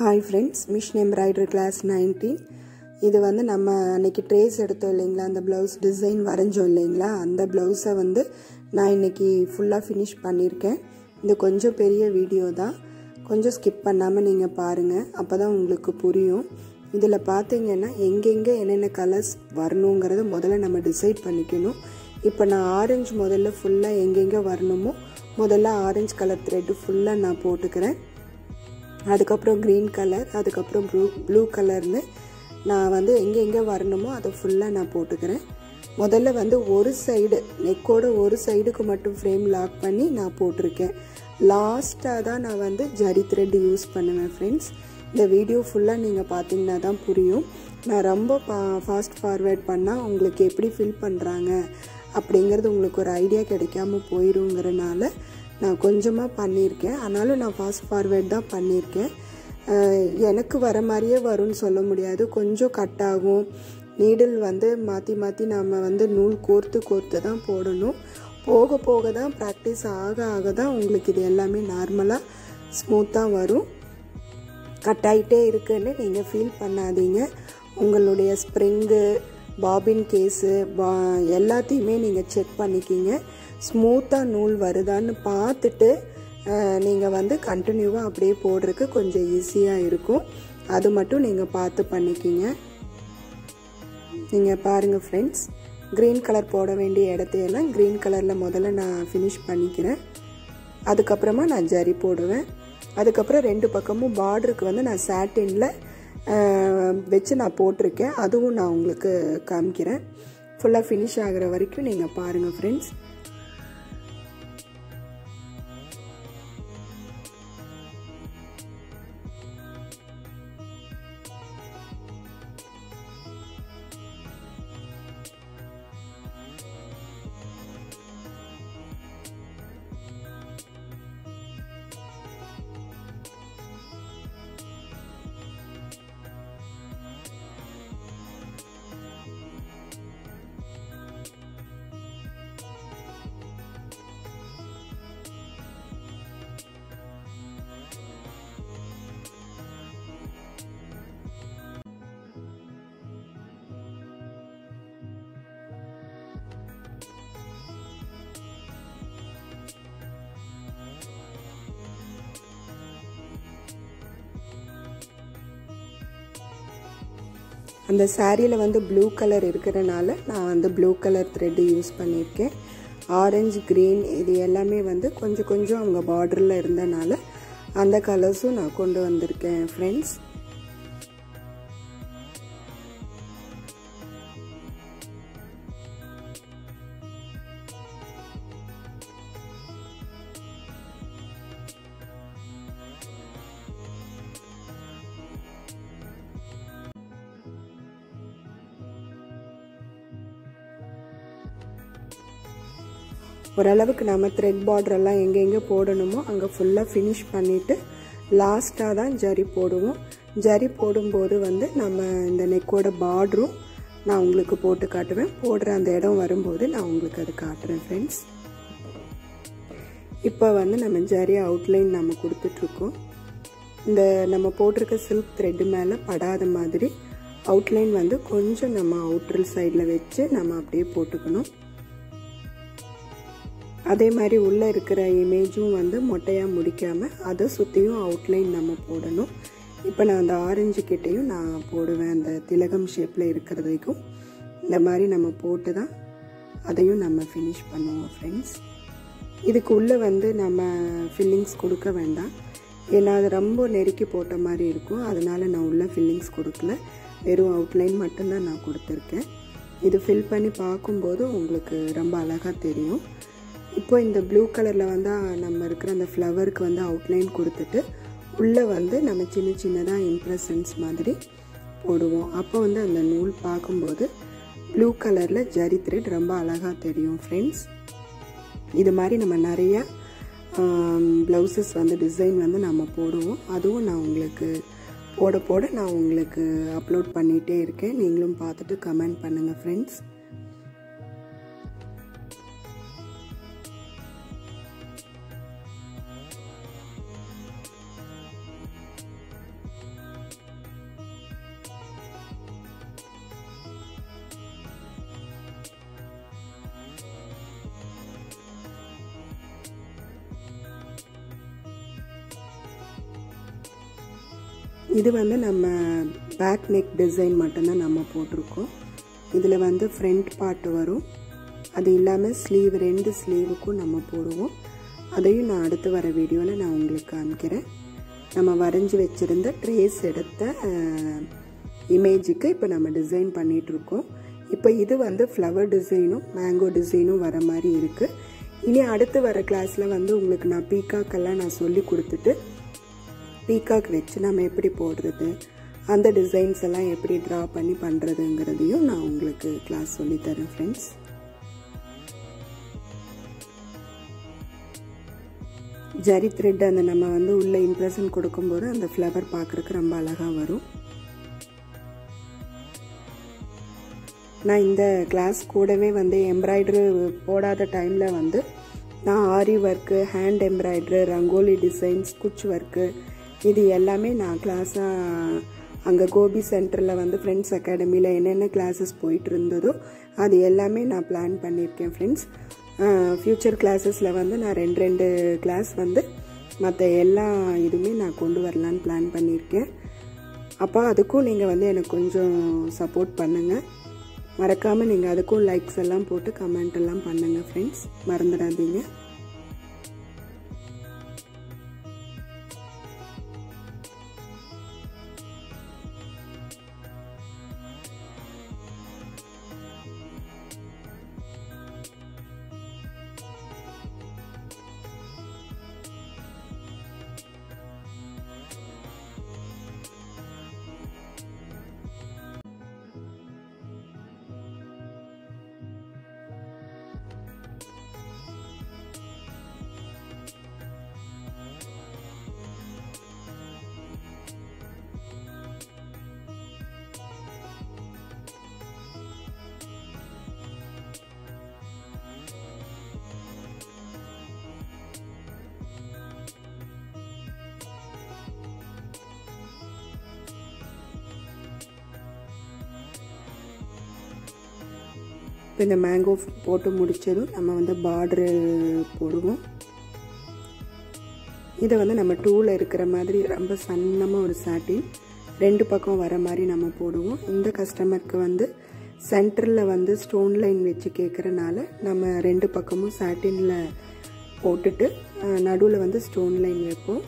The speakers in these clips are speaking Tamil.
Hi friends, Mission Embroidery Class 19. இது வந்து நம்ம அன்னைக்கு ட்ரேஸ் எடுத்தோம் இல்லைங்களா, அந்த ப்ளவுஸ் டிசைன் வரைஞ்சோம் இல்லைங்களா, அந்த ப்ளவுஸை வந்து நான் இன்னைக்கு ஃபுல்லாக ஃபினிஷ் பண்ணியிருக்கேன். இது கொஞ்சம் பெரிய வீடியோ தான், கொஞ்சம் ஸ்கிப் பண்ணாமல் நீங்கள் பாருங்கள், அப்போ தான் உங்களுக்கு புரியும். இதில் பார்த்தீங்கன்னா எங்கெங்கே என்னென்ன கலர்ஸ் வரணுங்கிறத முதல்ல நம்ம டிசைட் பண்ணிக்கணும். இப்போ நான் ஆரஞ்சு முதல்ல ஃபுல்லாக எங்கெங்கே வரணுமோ முதல்ல ஆரஞ்சு கலர் த்ரெட்டு ஃபுல்லாக நான் போட்டுக்கிறேன். அதுக்கப்புறம் க்ரீன் கலர், அதுக்கப்புறம் ப்ளூ கலர்னு நான் வந்து எங்கே வரணுமோ அதை ஃபுல்லாக நான் போட்டுக்கிறேன். முதல்ல வந்து ஒரு சைடு நெக்கோட ஒரு சைடுக்கு மட்டும் ஃப்ரேம் லாக் பண்ணி நான் போட்டிருக்கேன். லாஸ்ட்டாக தான் நான் வந்து ஜரி த்ரெட் யூஸ் பண்ணுவேன் ஃப்ரெண்ட்ஸ். இந்த வீடியோ ஃபுல்லாக நீங்கள் பார்த்தீங்கன்னா தான் புரியும். நான் ரொம்ப ஃபாஸ்ட் ஃபார்வேர்ட் பண்ணால் உங்களுக்கு எப்படி ஃபில் பண்ணுறாங்க அப்படிங்கிறது உங்களுக்கு ஒரு ஐடியா கிடைக்காம போயிருங்கிறனால நான் கொஞ்சமாக பண்ணியிருக்கேன். ஆனாலும் நான் ஃபாஸ்ட் ஃபார்வேர்ட் தான் பண்ணியிருக்கேன். எனக்கு வர மாதிரியே வரும்னு சொல்ல முடியாது, கொஞ்சம் கட் ஆகும். நீடில் வந்து மாற்றி மாற்றி நம்ம வந்து நூல் கோர்த்து தான் போடணும். போக போக தான் ப்ராக்டிஸ் ஆக தான் உங்களுக்கு இது எல்லாமே நார்மலாக ஸ்மூத்தாக வரும். கட் ஆகிட்டே இருக்குன்னு நீங்கள் ஃபீல் பண்ணாதீங்க. உங்களுடைய ஸ்ப்ரிங்கு, பாபின் கேஸு எல்லாத்தையுமே நீங்கள் செக் பண்ணிக்கிங்க. ஸ்மூத்தாக நூல் வருதான்னு பார்த்துட்டு நீங்கள் வந்து கண்டினியூவாக அப்படியே போடுறதுக்கு கொஞ்சம் ஈஸியாக இருக்கும். அது மட்டும் நீங்கள் பார்த்து பண்ணிக்கிங்க. நீங்கள் பாருங்கள் ஃப்ரெண்ட்ஸ், க்ரீன் கலர் போட வேண்டிய இடத்தையெல்லாம் க்ரீன் கலரில் முதல்ல நான் ஃபினிஷ் பண்ணிக்கிறேன். அதுக்கப்புறமா நான் ஜரி போடுவேன். அதுக்கப்புறம் ரெண்டு பக்கமும் பார்டருக்கு வந்து நான் சாட்டினில் வச்சு நான் போட்டிருக்கேன். அதுவும் நான் உங்களுக்கு காமிக்கிறேன். ஃபுல்லாக ஃபினிஷ் ஆகிற வரைக்கும் நீங்கள் பாருங்கள் ஃப்ரெண்ட்ஸ். அந்த சாரியில் வந்து ப்ளூ கலர் இருக்கிறனால நான் வந்து ப்ளூ கலர் த்ரெட்டு யூஸ் பண்ணியிருக்கேன். ஆரஞ்சு, க்ரீன் இது எல்லாமே வந்து கொஞ்சம் அவங்க பார்டரில் இருந்தனால அந்த கலர்ஸும் நான் கொண்டு வந்திருக்கேன் ஃப்ரெண்ட்ஸ். ஓரளவுக்கு நம்ம த்ரெட் பார்டரெல்லாம் எங்கெங்கே போடணுமோ அங்கே ஃபுல்லாக ஃபினிஷ் பண்ணிவிட்டு லாஸ்ட்டாக தான் ஜரி போடுவோம். ஜரி போடும்போது வந்து நம்ம இந்த நெக்கோட பார்டரும் நான் உங்களுக்கு போட்டு காட்டுவேன். போடுற அந்த இடம் வரும்போது நான் உங்களுக்கு அது காட்டுறேன் ஃப்ரெண்ட்ஸ். இப்போ வந்து நம்ம ஜரி அவுட்லைன் நம்ம கொடுத்துட்ருக்கோம். இந்த நம்ம போட்டிருக்க சில்க் த்ரெட்டு மேலே படாத மாதிரி அவுட்லைன் வந்து கொஞ்சம் நம்ம அவுட்ரல் சைடில் வச்சு நம்ம அப்படியே போட்டுக்கணும். அதே மாதிரி உள்ளே இருக்கிற இமேஜும் வந்து மொட்டையாக முடிக்காமல் அதை சுற்றியும் அவுட்லைன் நம்ம போடணும். இப்போ நான் அந்த ஆரஞ்சு கிட்டையும் நான் போடுவேன். அந்த திலகம் ஷேப்பில் இருக்கிறதைக்கும் இந்த மாதிரி நம்ம போட்டு தான் அதையும் நம்ம ஃபினிஷ் பண்ணுவோம் ஃப்ரெண்ட்ஸ். இதுக்கு உள்ளே வந்து நம்ம ஃபில்லிங்ஸ் கொடுக்க வேண்டாம், ஏன்னா அது ரொம்ப நெருக்கி போட்ட மாதிரி இருக்கும். அதனால் நான் உள்ளே ஃபில்லிங்ஸ் கொடுக்கல, வெறும் அவுட்லைன் மட்டும்தான் நான் கொடுத்துருக்கேன். இது ஃபில் பண்ணி பார்க்கும்போது உங்களுக்கு ரொம்ப அழகாக தெரியும். இப்போ இந்த ப்ளூ கலரில் வந்து நம்ம இருக்கிற அந்த ஃப்ளவருக்கு வந்து அவுட்லைன் கொடுத்துட்டு உள்ளே வந்து நம்ம சின்னதாக இம்ப்ரெஷன்ஸ் மாதிரி போடுவோம். அப்போ வந்து அந்த நூல் பார்க்கும்போது ப்ளூ கலரில் ஜரி த்ரெட் ரொம்ப அழகாக தெரியும் ஃப்ரெண்ட்ஸ். இது மாதிரி நம்ம நிறையா ப்ளவுசஸ் வந்து டிசைன் வந்து நம்ம போடுவோம். அதுவும் நான் உங்களுக்கு போட நான் உங்களுக்கு அப்லோட் பண்ணிகிட்டே இருக்கேன். நீங்களும் பார்த்துட்டு கமெண்ட் பண்ணுங்கள் ஃப்ரெண்ட்ஸ். இது வந்து நம்ம பேக் நெக் டிசைன் மட்டும்தான் நம்ம போட்டிருக்கோம். இதில் வந்து ஃப்ரண்ட் பார்ட் வரும். அது இல்லாமல் ஸ்லீவ் 2 ஸ்லீவுக்கும் நம்ம போடுவோம். அதையும் நான் அடுத்து வர வீடியோவில் நான் உங்களுக்கு காமிக்கிறேன். நம்ம வரைஞ்சி வச்சுருந்த ட்ரேஸ் எடுத்த இமேஜுக்கு இப்போ நம்ம டிசைன் பண்ணிகிட்ருக்கோம். இப்போ இது வந்து ஃப்ளவர் டிசைனும் மேங்கோ டிசைனும் வர மாதிரி இருக்குது. இனி அடுத்து வர கிளாஸில் வந்து உங்களுக்கு நான் பீகாக்கெல்லாம் நான் சொல்லி கொடுத்துட்டு பீகாக் வச்சு நம்ம எப்படி போடுறது, அந்த டிசைன்ஸ் எல்லாம் எப்படி ட்ரா பண்ணி பண்ணுறதுங்கிறதையும் நான் உங்களுக்கு கிளாஸ் சொல்லித்தரேன் ஃப்ரெண்ட்ஸ். ஜரி த்ரெட் அந்த நம்ம வந்து உள்ள இம்ப்ரெஷன் கொடுக்கும்போது அந்த ஃப்ளவர் பார்க்குறதுக்கு ரொம்ப அழகாக வரும். நான் இந்த கிளாஸ் கூடவே வந்து எம்ப்ராய்டரி போடாத டைமில் வந்து நான் aari work, hand embroidery, rangoli designs, Kutch work இது எல்லாமே நான் கிளாஸாக அங்கே கோபி சென்டரில் வந்து ஃப்ரெண்ட்ஸ் அகாடமியில் என்னென்ன கிளாஸஸ் போயிட்டு இருந்ததோ அது எல்லாமே நான் பிளான் பண்ணியிருக்கேன் ஃப்ரெண்ட்ஸ். ஃப்யூச்சர் கிளாஸஸில் வந்து நான் 2 கிளாஸ் வந்து மற்ற எல்லா இதுவுமே நான் கொண்டு வரலான்னு பிளான் பண்ணியிருக்கேன். அப்போ அதுக்கும் நீங்கள் வந்து எனக்கு கொஞ்சம் சப்போர்ட் பண்ணுங்கள். மறக்காமல் நீங்கள் அதுக்கும் லைக்ஸ் எல்லாம் போட்டு கமெண்ட் எல்லாம் பண்ணுங்கள் ஃப்ரெண்ட்ஸ், மறந்துடாதீங்க. இப்போ இந்த மேங்கோ போட்டு முடித்ததும் நம்ம வந்து பார்டரு போடுவோம். இதை வந்து நம்ம டூவில் இருக்கிற மாதிரி ரொம்ப சன்னமாக ஒரு சாட்டின் 2 பக்கம் வர மாதிரி நம்ம போடுவோம். இந்த கஸ்டமருக்கு வந்து சென்டரில் வந்து ஸ்டோன் லைன் வச்சு கேட்குறனால நம்ம 2 பக்கமும் சாட்டினில் போட்டுட்டு நடுவில் வந்து ஸ்டோன் லைன் வைப்போம்.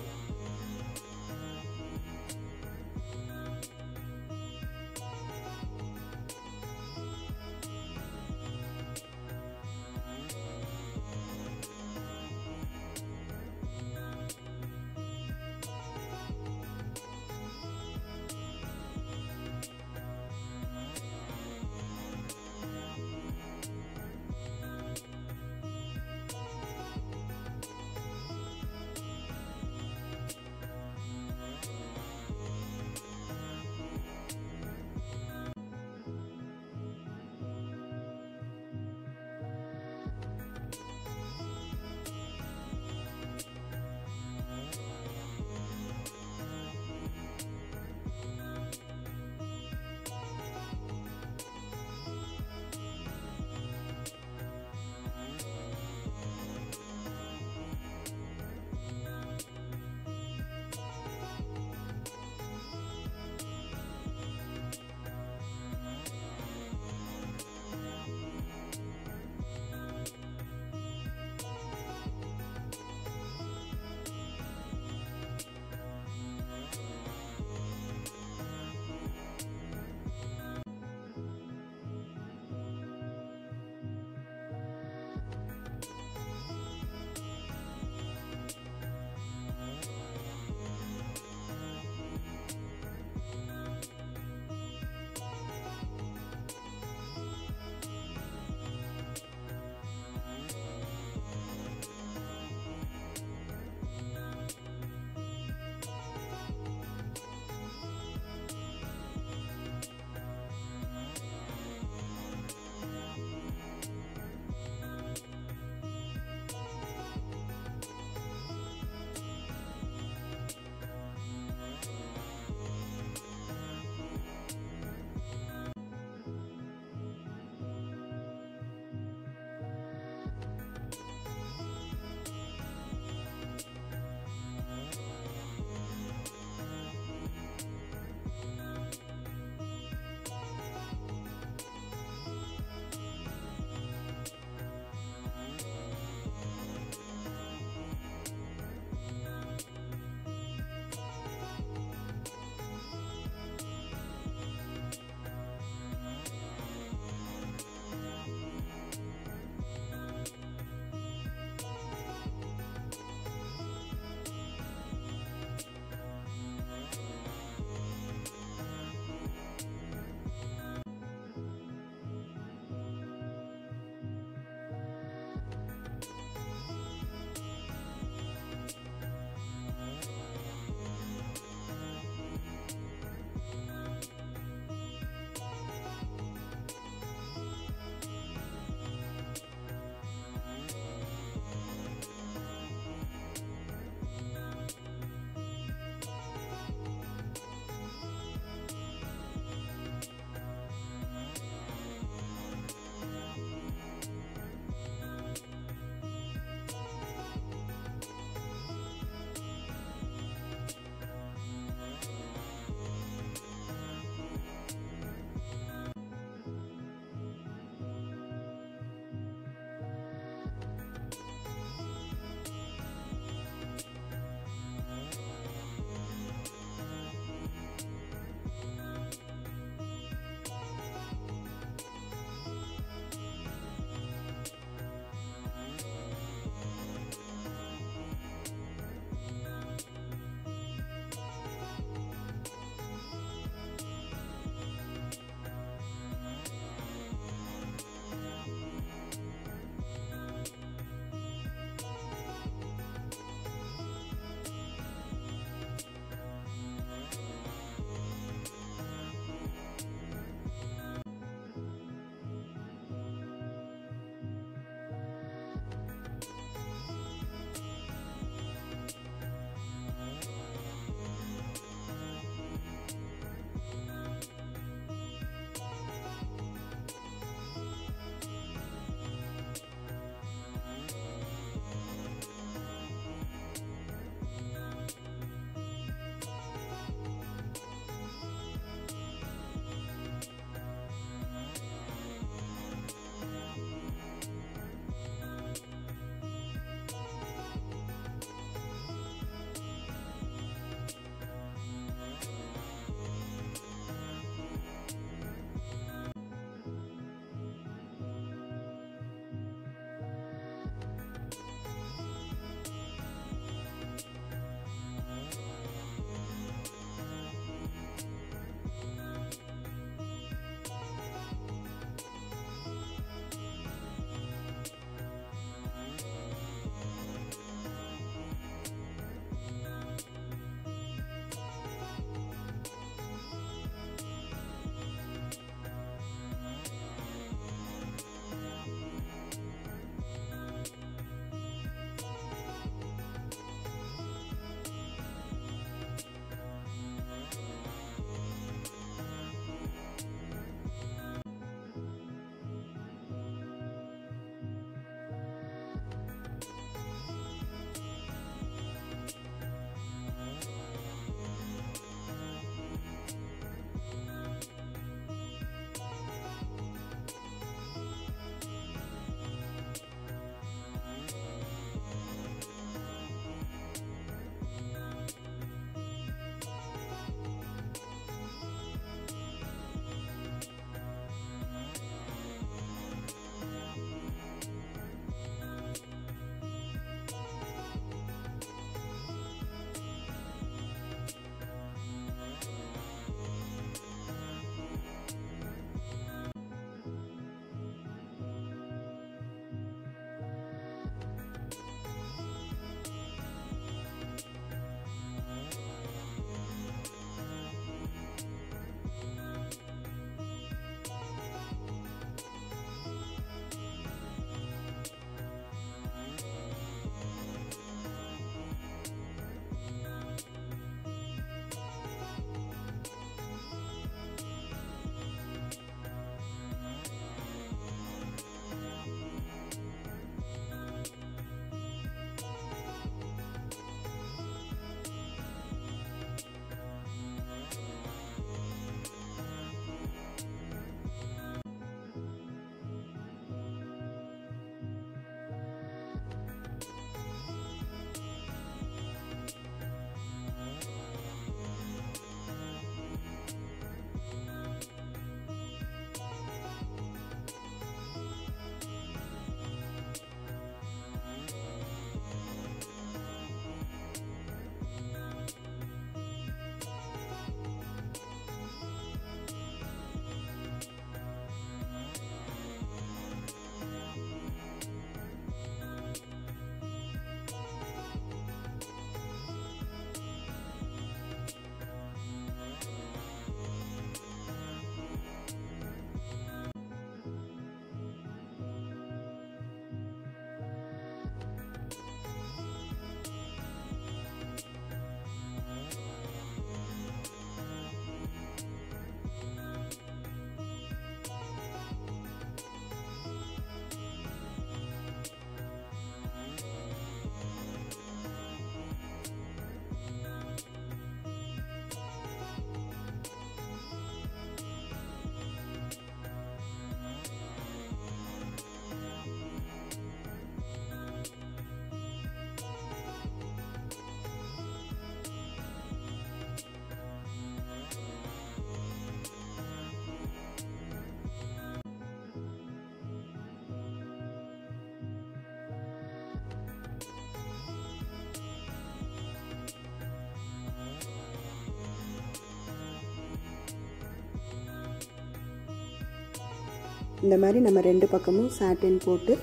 இந்த மாதிரி நம்ம ரெண்டு பக்கமும் சாட்டின் போட்டு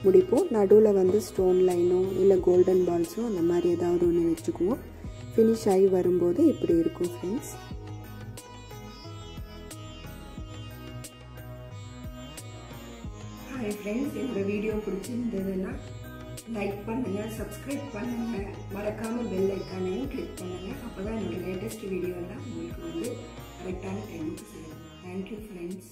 முடிப்போம். நடுவில் வந்து ஸ்டோன் லைனோ இல்லை கோல்டன் பால்ஸோ அந்த மாதிரி ஏதாவது ஒன்று வச்சுக்குவோம். ஃபினிஷ் ஆகி வரும்போது இப்படி இருக்கும் ஃப்ரெண்ட்ஸ். ஹாய் ஃப்ரெண்ட்ஸ், என்னோடய வீடியோ பிடிச்சிருந்ததுன்னா லைக் பண்ணுங்கள், சப்ஸ்கிரைப் பண்ணுங்கள், மறக்காமல் பெல் ஐக்கானையும் கிளிக் பண்ணுங்கள். அப்போ தான் என்னோடய லேட்டஸ்ட் வீடியோலாம் உங்களுக்கு வந்து கரெக்டான டைமுக்கு சேரும். Thank you friends.